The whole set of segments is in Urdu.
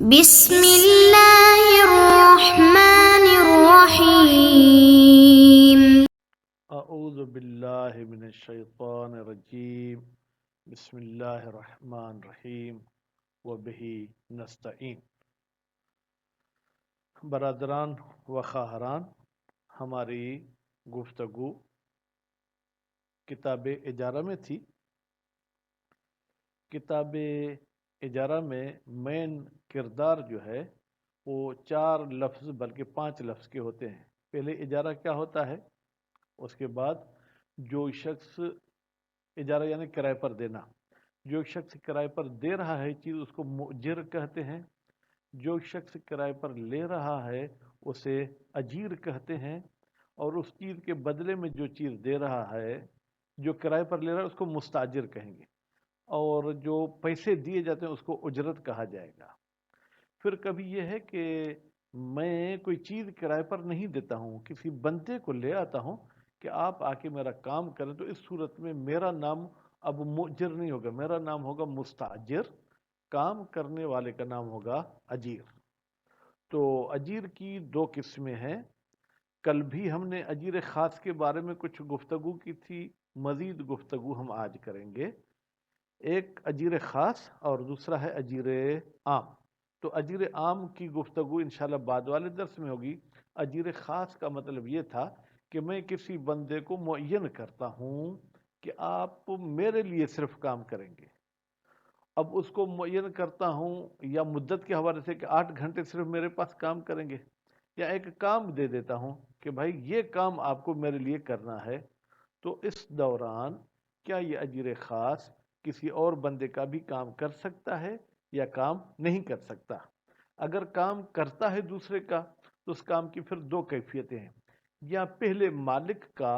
بسم اللہ الرحمن الرحیم۔ اعوذ باللہ من الشیطان الرجیم، بسم اللہ الرحمن الرحیم وبہ نستعین۔ برادران و خواہران، ہماری گفتگو کتاب اجارہ میں تھی۔ کتاب اجارہ میں مین کردار جو ہے وہ 4 لفظ بلکہ 5 لفظ کے ہوتے ہیں۔ پہلے اجارہ کیا ہوتا ہے، اس کے بعد جو شخص اجارہ یعنی کرائے پر دینا، جو شخص کرائے پر دے رہا ہے چیز اس کو مؤجر کہتے ہیں، جو شخص کرائے پر لے رہا ہے اسے اجیر کہتے ہیں، اور اس چیز کے بدلے میں جو چیز دے رہا ہے، جو کرائے پر لے رہا ہے اس کو مستاجر کہیں گے، اور جو پیسے دیے جاتے ہیں اس کو اجرت کہا جائے گا۔ پھر کبھی یہ ہے کہ میں کوئی چیز کرائے پر نہیں دیتا ہوں، کسی بندے کو لے آتا ہوں کہ آپ آ کے میرا کام کریں، تو اس صورت میں میرا نام اب مؤجر نہیں ہوگا، میرا نام ہوگا مستاجر، کام کرنے والے کا نام ہوگا اجیر۔ تو اجیر کی 2 قسمیں ہیں۔ کل بھی ہم نے اجیر خاص کے بارے میں کچھ گفتگو کی تھی، مزید گفتگو ہم آج کریں گے۔ ایک اجیر خاص اور دوسرا ہے اجیر عام۔ تو اجیر عام کی گفتگو انشاءاللہ بعد والے درس میں ہوگی۔ اجیر خاص کا مطلب یہ تھا کہ میں کسی بندے کو معین کرتا ہوں کہ آپ میرے لیے صرف کام کریں گے۔ اب اس کو معین کرتا ہوں یا مدت کے حوالے سے کہ 8 گھنٹے صرف میرے پاس کام کریں گے، یا ایک کام دے دیتا ہوں کہ بھائی یہ کام آپ کو میرے لیے کرنا ہے۔ تو اس دوران کیا یہ اجیر خاص کسی اور بندے کا بھی کام کر سکتا ہے یا کام نہیں کر سکتا؟ اگر کام کرتا ہے دوسرے کا تو اس کام کی پھر 2 کیفیتیں ہیں۔ یا پہلے مالک کا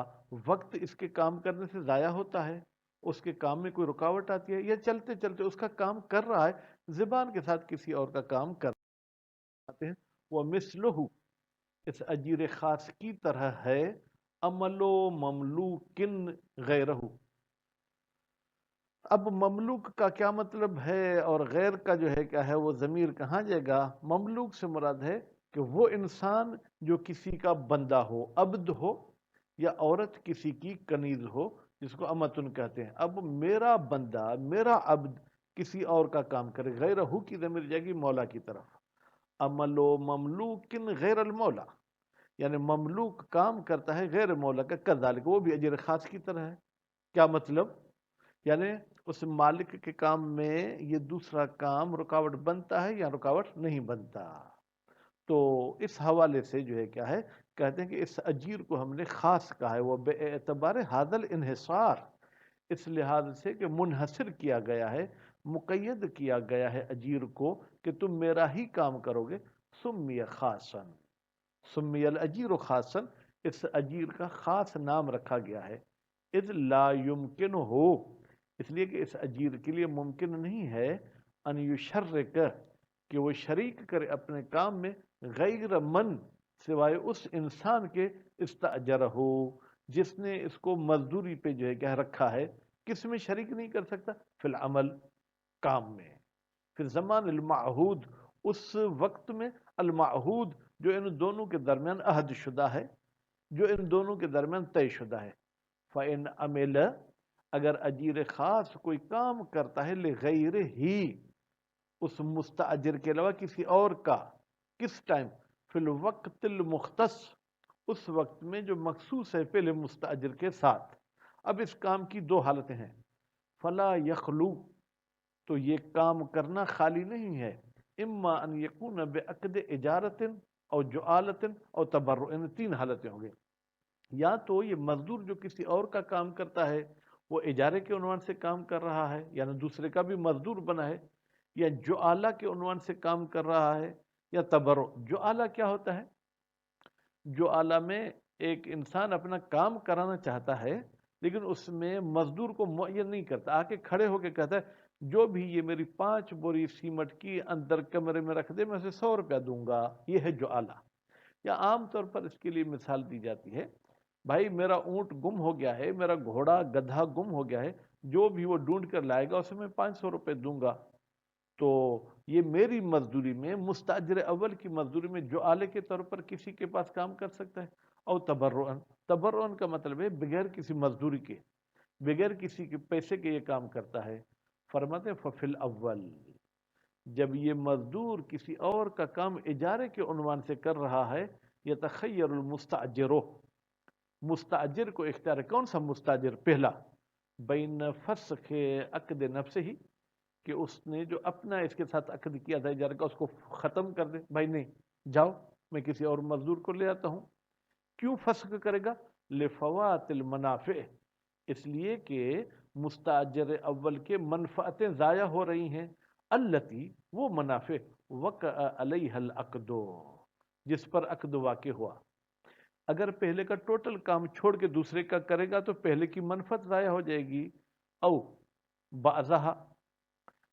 وقت اس کے کام کرنے سے ضائع ہوتا ہے، اس کے کام میں کوئی رکاوٹ آتی ہے، یا چلتے چلتے اس کا کام کر رہا ہے زبان کے ساتھ کسی اور کا کام کر رہے ہیں۔ وہ مثلہ، اس اجیر خاص کی طرح ہے، عمل و مملوکن غیرہ۔ اب مملوک کا کیا مطلب ہے اور غیر کا جو ہے کیا ہے، وہ ضمیر کہاں جائے گا؟ مملوک سے مراد ہے کہ وہ انسان جو کسی کا بندہ ہو، عبد ہو، یا عورت کسی کی کنیز ہو جس کو امتن کہتے ہیں۔ اب میرا بندہ، میرا عبد کسی اور کا کام کرے، غیرہ کی ضمیر جائے گی مولا کی طرف۔ عمل و مملوکن غیر المولا، یعنی مملوک کام کرتا ہے غیر مولا کا، کذالک وہ بھی اجر خاص کی طرح ہے۔ کیا مطلب؟ یعنی اس مالک کے کام میں یہ دوسرا کام رکاوٹ بنتا ہے یا رکاوٹ نہیں بنتا؟ تو اس حوالے سے جو ہے کیا ہے، کہتے ہیں کہ اس اجیر کو ہم نے خاص کہا ہے، وہ بے اعتبار حاضل انحصار، اس لحاظ سے کہ منحصر کیا گیا ہے، مقید کیا گیا ہے اجیر کو کہ تم میرا ہی کام کرو گے۔ سمی خاصا، سمی الاجیر خاصا، اس اجیر کا خاص نام رکھا گیا ہے۔ اذ لا یمکن ہو، اس لیے کہ اس اجیر کے لیے ممکن نہیں ہے ان یشرک، کہ وہ شریک کرے اپنے کام میں، غیر من، سوائے اس انسان کے، استاجرہ ہو، جس نے اس کو مزدوری پہ جو ہے کیا رکھا ہے۔ کس میں شریک نہیں کر سکتا؟ فی العمل، کام میں، پھر زمان المعہود، اس وقت میں، المعہود جو ان دونوں کے درمیان عہد شدہ ہے، جو ان دونوں کے درمیان طے شدہ ہے۔ فَإِنْ عَمِلَ، اگر اجیر خاص کوئی کام کرتا ہے، لغیر ہی، اس مستاجر کے علاوہ کسی اور کا، کس ٹائم؟ فی الوقت المختص، اس وقت میں جو مخصوص ہے پہلے مستاجر کے ساتھ۔ اب اس کام کی 2 حالتیں ہیں۔ فلا یخلو، تو یہ کام کرنا خالی نہیں ہے، اما ان یکون بعقد اجارت او جعالت او تبرع، ان 3 حالتیں ہوں گے۔ یا تو یہ مزدور جو کسی اور کا کام کرتا ہے وہ اجارے کے عنوان سے کام کر رہا ہے، یعنی دوسرے کا بھی مزدور بنا ہے، یا جعالہ کے عنوان سے کام کر رہا ہے، یا تبرع۔ جعالہ کیا ہوتا ہے؟ جعالہ میں ایک انسان اپنا کام کرانا چاہتا ہے لیکن اس میں مزدور کو معین نہیں کرتا، آ کے کھڑے ہو کے کہتا ہے جو بھی یہ میری 5 بوری سیمٹ کی اندر کمرے میں رکھ دے میں اسے 100 روپیہ دوں گا، یہ ہے جعالہ۔ یا عام طور پر اس کے لیے مثال دی جاتی ہے، بھائی میرا اونٹ گم ہو گیا ہے، میرا گھوڑا گدھا گم ہو گیا ہے، جو بھی وہ ڈھونڈ کر لائے گا اسے میں 500 روپے دوں گا۔ تو یہ میری مزدوری میں مستاجر اول کی مزدوری میں جو آلے کے طور پر کسی کے پاس کام کر سکتا ہے، او تبرعن، تبرعن کا مطلب ہے بغیر کسی مزدوری کے، بغیر کسی کے پیسے کے یہ کام کرتا ہے۔ فرماتے ہیں ففی الاول، جب یہ مزدور کسی اور کا کام اجارے کے عنوان سے کر رہا ہے، یتخیر المستاجر، مستاجر کو اختیار ہے۔ کون سا مستاجر؟ پہلا، بین فسخ عقد نفسہ ہی، کہ اس نے جو اپنا اس کے ساتھ عقد کیا تھا اجارے کا اس کو ختم کر دے، بھائی نہیں جاؤ میں کسی اور مزدور کو لے آتا ہوں۔ کیوں فسخ کرے گا؟ لفوات المنافع، اس لیے کہ مستاجر اول کے منفعتیں ضائع ہو رہی ہیں، التی، وہ منافع، وقع علیہ العقد، جس پر عقد واقع ہوا۔ اگر پہلے کا ٹوٹل کام چھوڑ کے دوسرے کا کرے گا تو پہلے کی منفعت ضائع ہو جائے گی، او بعضها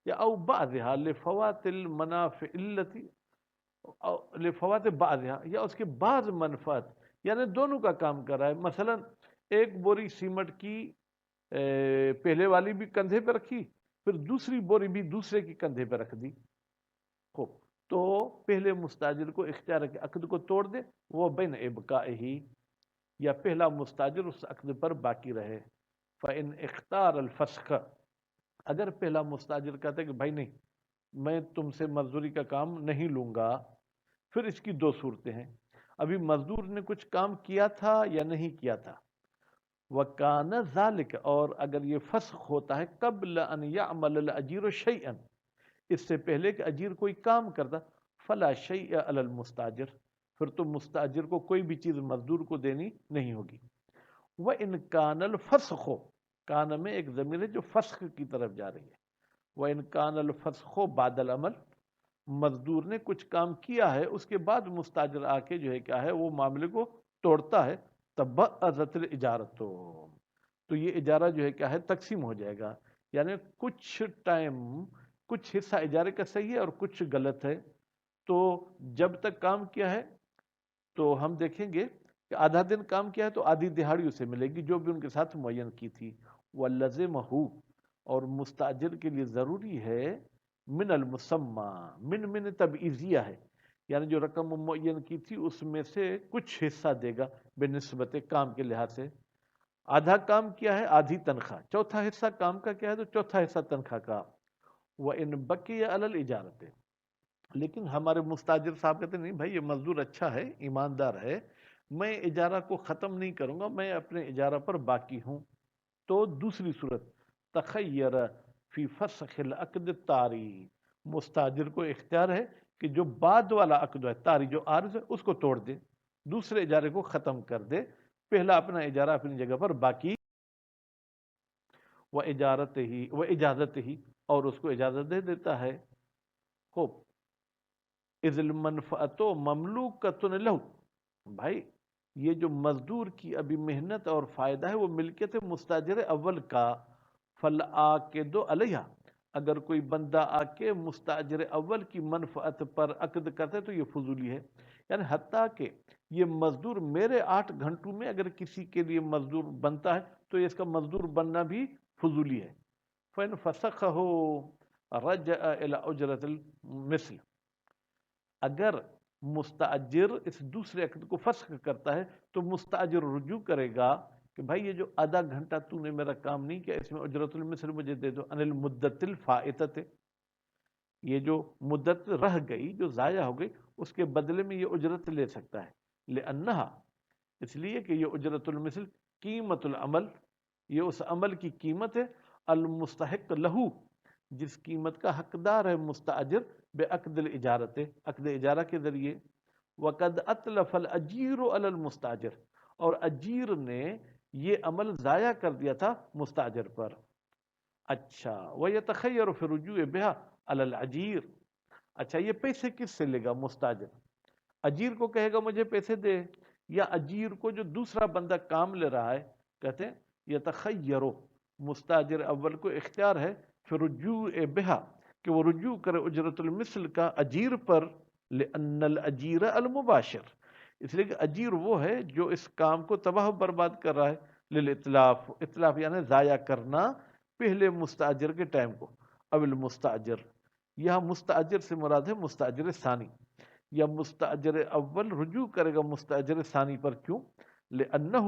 یا او بعضها لفوات المنافع التي، لفوات بعضها، یا اس کے بعض منفعت، یعنی دونوں کا کام کر رہا ہے۔ مثلا ایک بوری سیمنٹ کی پہلے والی بھی کندھے پہ رکھی، پھر دوسری بوری بھی دوسرے کی کندھے پہ رکھ دی، خوب، تو پہلے مستاجر کو اختیار ہے کہ عقد کو توڑ دے، وہ بین ابقائہی، یا پہلا مستاجر اس عقد پر باقی رہے۔ فَإِنْ اختار الفسخ، اگر پہلا مستاجر کہتا ہے کہ بھائی نہیں میں تم سے مزدوری کا کام نہیں لوں گا، پھر اس کی دو صورتیں ہیں، ابھی مزدور نے کچھ کام کیا تھا یا نہیں کیا تھا، وَكَانَ ذَلِكَ، اور اگر یہ فسخ ہوتا ہے قبل ان يعمل الاجیر شیئا، اس سے پہلے کہ اجیر کوئی کام کرتا، فلا شیء علی المستاجر، پھر تو مستاجر کو کوئی بھی چیز مزدور کو دینی نہیں ہوگی۔ وَإِنْ كَانَ الْفَسْخُ، کان میں ایک ضمیر ہے جو فسخ کی طرف جا رہی ہے، وَإِنْ كَانَ الْفَسْخُ بَعْدَ الْعَمَلِ، مزدور نے کچھ کام کیا ہے اس کے بعد مستاجر آ کے جو ہے کیا ہے وہ معاملے کو توڑتا ہے، تبعضت الاجارت، تو یہ اجارہ جو ہے کیا ہے تقسیم ہو جائے گا، یعنی کچھ ٹائم کچھ حصہ اجارے کا صحیح ہے اور کچھ غلط ہے، تو جب تک کام کیا ہے تو ہم دیکھیں گے کہ آدھا دن کام کیا ہے تو آدھی دہاڑی اسے ملے گی جو بھی ان کے ساتھ معین کی تھی۔ وَلَزِمَهُ، اور مستاجر کے لیے ضروری ہے، من المسمى، من تبعیضیہ ہے، یعنی جو رقم معین کی تھی اس میں سے کچھ حصہ دے گا بنسبت کام کے لحاظ سے، آدھا کام کیا ہے آدھی تنخواہ، چوتھا حصہ کام کا کیا ہے تو چوتھا حصہ تنخواہ کا۔ وَإِنْ بَقِيَ عَلَى الْإِجَارَةِ، لیکن ہمارے مستاجر صاحب کہتے ہیں نہیں بھائی یہ مزدور اچھا ہے ایماندار ہے، میں اجارہ کو ختم نہیں کروں گا، میں اپنے اجارہ پر باقی ہوں، تو دوسری صورت، تخیر فی فسخ العقد الطاری، مستاجر کو اختیار ہے کہ جو بعد والا عقد ہے طاری جو عارض ہے اس کو توڑ دے، دوسرے اجارے کو ختم کر دے، پہلا اپنا اجارہ اپنی جگہ پر باقی، اجازت ہی، اور اس کو اجازت دے دیتا ہے، خوب، اذ المنفعت مملوکۃ لہ، بھائی یہ جو مزدور کی ابھی محنت اور فائدہ ہے وہ ملکیت مستاجر اول کا، فالعاقد علیہ، اگر کوئی بندہ آ کے مستاجر اول کی منفعت پر عقد کرتا ہے تو یہ فضولی ہے، یعنی حتیٰ کہ یہ مزدور میرے 8 گھنٹوں میں اگر کسی کے لیے مزدور بنتا ہے تو اس کا مزدور بننا بھی فضولی ہے۔ فَإِنْ فَسَخَهُ رَجَعَ إِلَى أُجْرَةِ الْمِثْلِ، اگر مستاجر اس دوسرے عقد کو فسخ کرتا ہے تو مستاجر رجوع کرے گا کہ بھائی یہ جو آدھا گھنٹہ تو نے میرا کام نہیں کیا اس میں اجرت المثل مجھے دے دو، ان المدت الفائتۃ، یہ جو مدت رہ گئی جو ضائع ہو گئی اس کے بدلے میں یہ اجرت لے سکتا ہے، لأنہا، اس لیے کہ یہ اجرت المثل قیمت العمل، یہ اس عمل کی قیمت ہے، المستحق لہو، جس قیمت کا حقدار ہے مستاجر، بے عقد الاجارت، عقد اجارہ کے ذریعے، وقد اتلف الاجیر علی المستاجر، اور اجیر نے یہ عمل ضائع کر دیا تھا مستاجر پر۔ اچھا، وَيَتَخَيَّرُ فِي الرُّجُوعِ بِهَا عَلَى الْأَجِيرِ، اچھا یہ پیسے کس سے لے گا مستاجر؟ اجیر کو کہے گا مجھے پیسے دے، یا اجیر کو جو دوسرا بندہ کام لے رہا ہے، کہتے ہیں یتخیر، مستاجر اول کو اختیار ہے فی الرجوع بہا، کہ وہ رجوع کرے اجرت المثل کا اجیر پر، لأن الاجیر المباشر، اس لیے کہ اجیر وہ ہے جو اس کام کو تباہ و برباد کر رہا ہے، للاتلاف، اتلاف یعنی ضائع کرنا پہلے مستاجر کے ٹائم کو، اب المستاجر، یہاں مستاجر سے مراد ہے مستاجر ثانی، یا مستاجر اول رجوع کرے گا مستاجر ثانی پر، کیوں؟ لأنہ،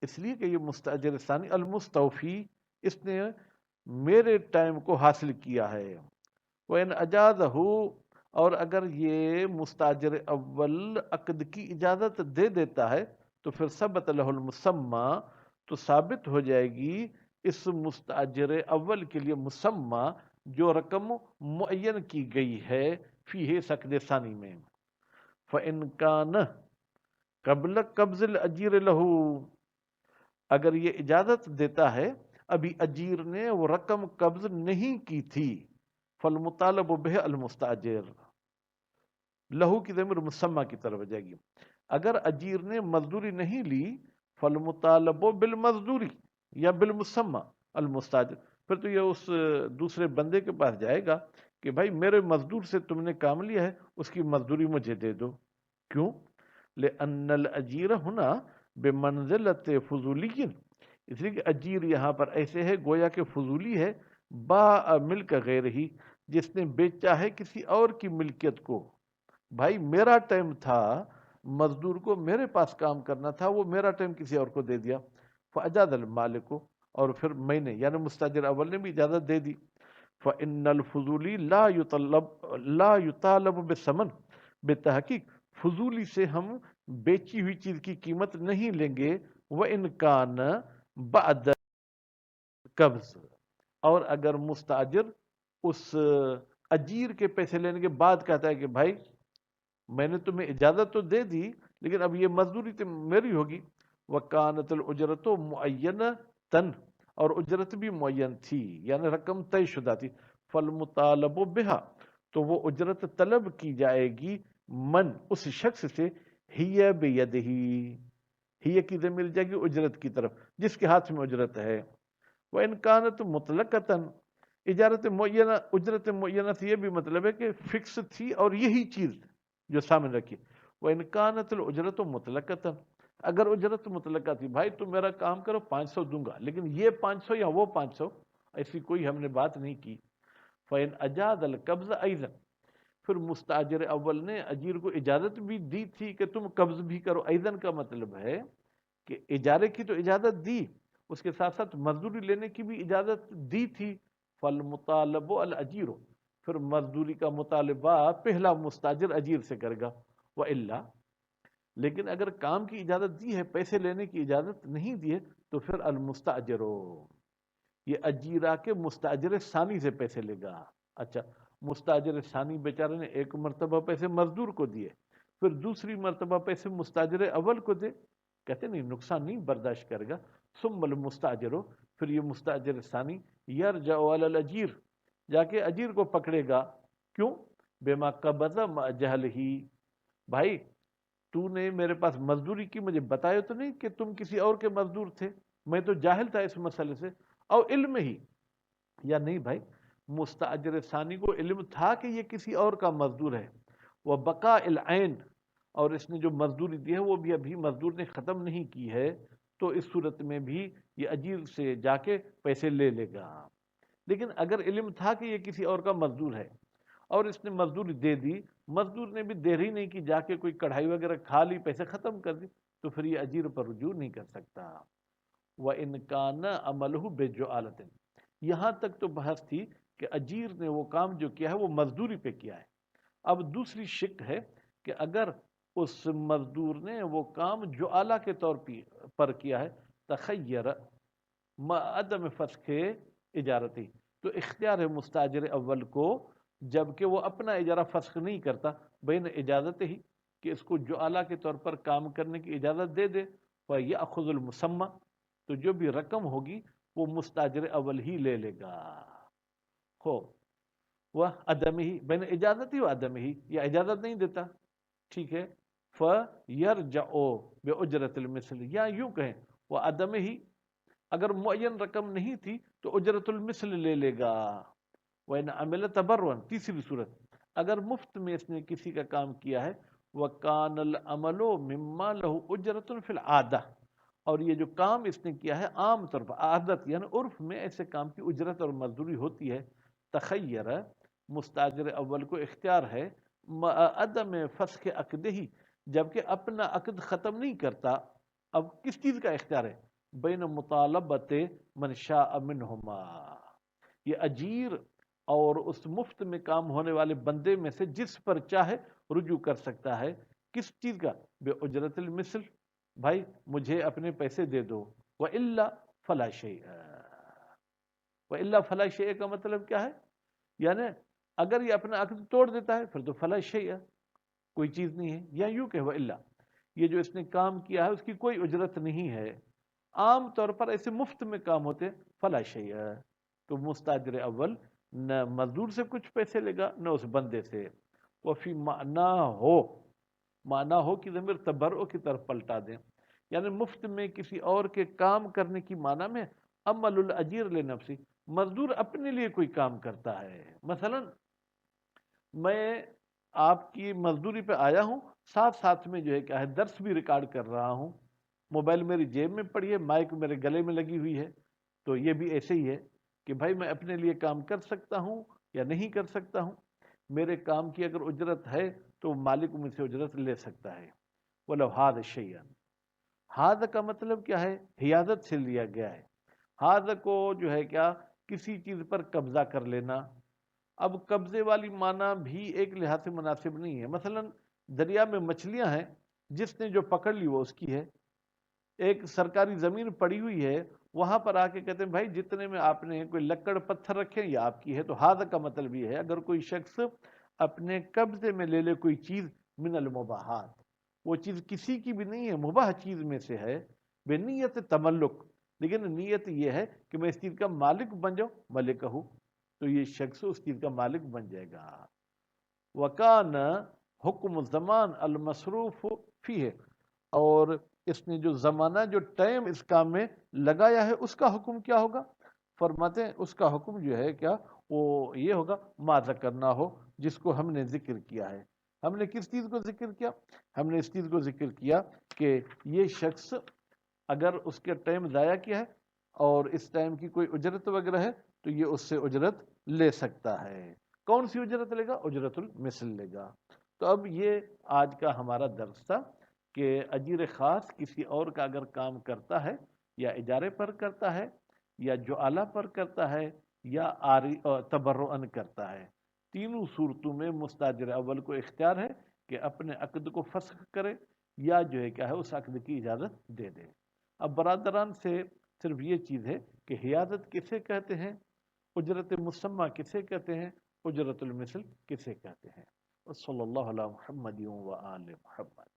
اس لیے کہ یہ مستاجر ثانی المستوفی، اس نے میرے ٹائم کو حاصل کیا ہے، وَإِنْ أَجَازَهُ، اور اگر یہ مستاجر اول عقد کی اجازت دے دیتا ہے تو پھر ثبت لہ المسمى، تو ثابت ہو جائے گی اس مستاجر اول کے لیے مسمى، جو رقم معین کی گئی ہے فیہ عقد ثانی میں، فَإِنْ كَانَ قبل قبض الاجیر لہو، اگر یہ اجازت دیتا ہے ابھی اجیر نے وہ رقم قبض نہیں کی تھی، فالمطالب بہ المستاجر، لہو کی ضمیر مسمى کی طرف جائے گی، اگر اجیر نے مزدوری نہیں لی فالمطالب بالمزدوری یا بالمسمى المستاجر، پھر تو یہ اس دوسرے بندے کے پاس جائے گا کہ بھائی میرے مزدور سے تم نے کام لیا ہے، اس کی مزدوری مجھے دے دو، کیوں؟ لأن الاجیر ہونا بمنزلت فضولی، اس لیے کہ اجیر یہاں پر ایسے ہے گویا کہ فضولی ہے، با ملک غیر ہی، جس نے بیچا ہے کسی اور کی ملکیت کو، بھائی میرا ٹائم تھا، مزدور کو میرے پاس کام کرنا تھا، وہ میرا ٹائم کسی اور کو دے دیا، فاجاز المالک، اور پھر میں نے یعنی مستاجر اول نے بھی اجازت دے دی، فإن الفضولی لا یطالب بالثمن، بتحقیق فضولی سے ہم بیچی ہوئی چیز کی قیمت نہیں لیں گے، وإن کان بعد قبض، اور اگر مستاجر اس اجیر کے پیسے لینے کے بعد کہتا ہے کہ بھائی میں نے تمہیں اجازت تو دے دی لیکن اب یہ مزدوری تو میری ہوگی، وَكَانَتِ الْأُجْرَةُ مُعَيَّنَةً، اور اجرت بھی معین تھی یعنی رقم طے شدہ تھی، فالمطالب بہا، تو وہ اجرت طلب کی جائے گی من اس شخص سے، ہی بیدہ، ہی کی ضمیر جائے گی اجرت کی طرف جس کے ہاتھ میں اجرت ہے، وَإِنْ كَانَتْ مُطْلَقَةً، اجرت معینہ سے یہ بھی مطلب ہے کہ فکس تھی اور یہی چیز جو سامنے رکھی، وَإِنْ كَانَتْ الْأُجْرَةُ مُطْلَقَةً، اگر اجرت مطلقہ تھی، بھائی تم میرا کام کرو 500 دوں گا لیکن یہ 500 یا وہ 500، ایسی کوئی ہم نے بات نہیں کی، فَإِنْ أَجَازَ الْقَبْضَ أَيْضًا، پھر مستاجر اول نے اجیر کو اجازت بھی دی تھی کہ تم قبض بھی کرو، ایضاً کا مطلب ہے کہ اجارے کی تو اجازت دی، اس کے ساتھ ساتھ مزدوری لینے کی بھی اجازت دی تھی، فالمطالب الاجیر، پھر مزدوری کا مطالبہ پہلا مستاجر اجیر سے کرے گا، وَإِلَّا، لیکن اگر کام کی اجازت دی ہے پیسے لینے کی اجازت نہیں دی ہے تو پھر المستاجر، یہ اجیرہ کے مستاجر ثانی سے پیسے لے گا، اچھا مستاجر ثانی بیچارے نے ایک مرتبہ پیسے مزدور کو دیے، پھر دوسری مرتبہ پیسے مستاجر اول کو دے، کہتے نہیں نقصان نہیں برداشت کرے گا، ثم المستاجر، پھر یہ مستاجر ثانی یرجع علی الاجیر، جا کے اجیر کو پکڑے گا، کیوں؟ بما قبض مع جہلہ، بھائی تو نے میرے پاس مزدوری کی، مجھے بتایا تو نہیں کہ تم کسی اور کے مزدور تھے، میں تو جاہل تھا اس مسئلے سے، او علم ہی، یا نہیں بھائی مستاجر ثانی کو علم تھا کہ یہ کسی اور کا مزدور ہے، وہ بقاء العین، اور اس نے جو مزدوری دی ہے وہ بھی ابھی مزدور نے ختم نہیں کی ہے، تو اس صورت میں بھی یہ اجیر سے جا کے پیسے لے لے گا، لیکن اگر علم تھا کہ یہ کسی اور کا مزدور ہے اور اس نے مزدوری دے دی، مزدور نے بھی دیر ہی نہیں کی، جا کے کوئی کڑھائی وغیرہ کھا لی پیسے ختم کر دی، تو پھر یہ اجیر پر رجوع نہیں کر سکتا، وَإِنْ كَانَ عَمَلُهُ بِجُعَالَةٍ، یہاں تک تو بحث تھی کہ اجیر نے وہ کام جو کیا ہے وہ مزدوری پہ کیا ہے، اب دوسری شق ہے کہ اگر اس مزدور نے وہ کام جعالہ کے طور پر کیا ہے، تخیر مع عدم فسخ اجارتی، تو اختیار ہے مستاجر اول کو جبکہ وہ اپنا اجارہ فسخ نہیں کرتا، بین اجازت ہی کہ اس کو جعالہ کے طور پر کام کرنے کی اجازت دے دے، فَيَأْخُذُ الْمُسَمَّى، تو جو بھی رقم ہوگی وہ مستاجر اول ہی لے لے گا، ہو وہ عدم ہی بین اجازت ہی و عدم ہی، یا اجازت نہیں دیتا، ٹھیک ہے، فَيَرْجَعُ بِأُجْرَةِ الْمِثْلِ، یا یوں کہیں وہ عدم ہی، اگر معین رقم نہیں تھی تو اجرت المثل لے لے گا، وَإِنْ عَمِلَ تَبَرًّا، تیسری صورت اگر مفت میں اس نے کسی کا کام کیا ہے، وَكَانَ الْعَمَلُ مِمَّا لَهُ أُجْرَةٌ فِي الْعَادَةِ، اور یہ جو کام اس نے کیا ہے عام طور پر عادت یعنی عرف میں ایسے کام کی اجرت اور مزدوری ہوتی ہے، تخیر مستاجر اول کو اختیار ہے عدم فسخ عقد ہی، جبکہ اپنا عقد ختم نہیں کرتا. اب کس چیز کا اختیار ہے؟ بین مطالبت من شاء منہما، یہ اجیر اور اس مفت میں کام ہونے والے بندے میں سے جس پر چاہے رجوع کر سکتا ہے. کس چیز کا؟ بے اجرت المثل، بھائی مجھے اپنے پیسے دے دو. وَإِلَّا فَلَا شَيْءَ. وَإِلَّا فَلَا شَيْءَ کا مطلب کیا ہے؟ یعنی اگر یہ اپنا عقد توڑ دیتا ہے پھر تو فلا شیء، کوئی چیز نہیں ہے. یا یوں کہ وَإِلَّا، یہ جو اس نے کام کیا ہے اس کی کوئی اجرت نہیں ہے. عام طور پر ایسے مفت میں کام ہوتے فلا شیء، تو مستاجر اول نہ مزدور سے کچھ پیسے لے گا نہ اس بندے سے. وفی معنی ہو، معنی ہو کی ضمیر تبرع کی طرف پلٹا دیں، یعنی مفت میں کسی اور کے کام کرنے کی معنی میں عمل الاجیر لنفسی، مزدور اپنے لیے کوئی کام کرتا ہے. مثلا میں آپ کی مزدوری پہ آیا ہوں، ساتھ ساتھ میں جو ہے کیا ہے درس بھی ریکارڈ کر رہا ہوں، موبائل میری جیب میں پڑی ہے، مائک میرے گلے میں لگی ہوئی ہے. تو یہ بھی ایسے ہی ہے کہ بھائی میں اپنے لیے کام کر سکتا ہوں یا نہیں کر سکتا ہوں. میرے کام کی اگر اجرت ہے تو مالک مجھ سے اجرت لے سکتا ہے. وَلَوْ هَذَا شَيْئًا، ہاذ کا مطلب کیا ہے؟ حیازت سے لیا گیا ہے. ہاذ کو جو ہے کیا کسی چیز پر قبضہ کر لینا. اب قبضے والی معنی بھی ایک لحاظ سے مناسب نہیں ہے. مثلا دریا میں مچھلیاں ہیں، جس نے جو پکڑ لی وہ اس کی ہے. ایک سرکاری زمین پڑی ہوئی ہے، وہاں پر آ کے کہتے ہیں بھائی جتنے میں آپ نے کوئی لکڑ پتھر رکھے یہ آپ کی ہے. تو ہاذ کا مطلب یہ ہے اگر کوئی شخص اپنے قبضے میں لے لے کوئی چیز من المباحات، وہ چیز کسی کی بھی نہیں ہے، مباح چیز میں سے ہے، بے نیت تملک، لیکن نیت یہ ہے کہ میں اس چیز کا مالک بن جاؤں، ملکہ ہوں، تو یہ شخص اس چیز کا مالک بن جائے گا. وَكَانَ حکم زمان المصروف فیہ، اور اس نے جو زمانہ جو ٹائم اس کام میں لگایا ہے اس کا حکم کیا ہوگا؟ فرماتے ہیں اس کا حکم جو ہے کیا وہ یہ ہوگا ما ذکرنا ہو، جس کو ہم نے ذکر کیا ہے. ہم نے کس چیز کو ذکر کیا؟ ہم نے اس چیز کو ذکر کیا کہ یہ شخص اگر اس کے ٹائم ضائع کیا ہے اور اس ٹائم کی کوئی اجرت وغیرہ ہے تو یہ اس سے اجرت لے سکتا ہے. کون سی اجرت لے گا؟ اجرت المثل لے گا. تو اب یہ آج کا ہمارا درس تھا کہ اجیر خاص کسی اور کا اگر کام کرتا ہے یا اجارے پر کرتا ہے یا جعالہ پر کرتا ہے یا تبرعاً کرتا ہے، تینوں صورتوں میں مستاجر اول کو اختیار ہے کہ اپنے عقد کو فسخ کرے یا جو ہے کیا ہے اس عقد کی اجازت دے دے. اب برادران سے صرف یہ چیز ہے کہ حیازت کسے کہتے ہیں، اجرت مسمہ کسے کہتے ہیں، اجرت المثل کسے کہتے ہیں. صلی اللہ علی محمد و آل محمد.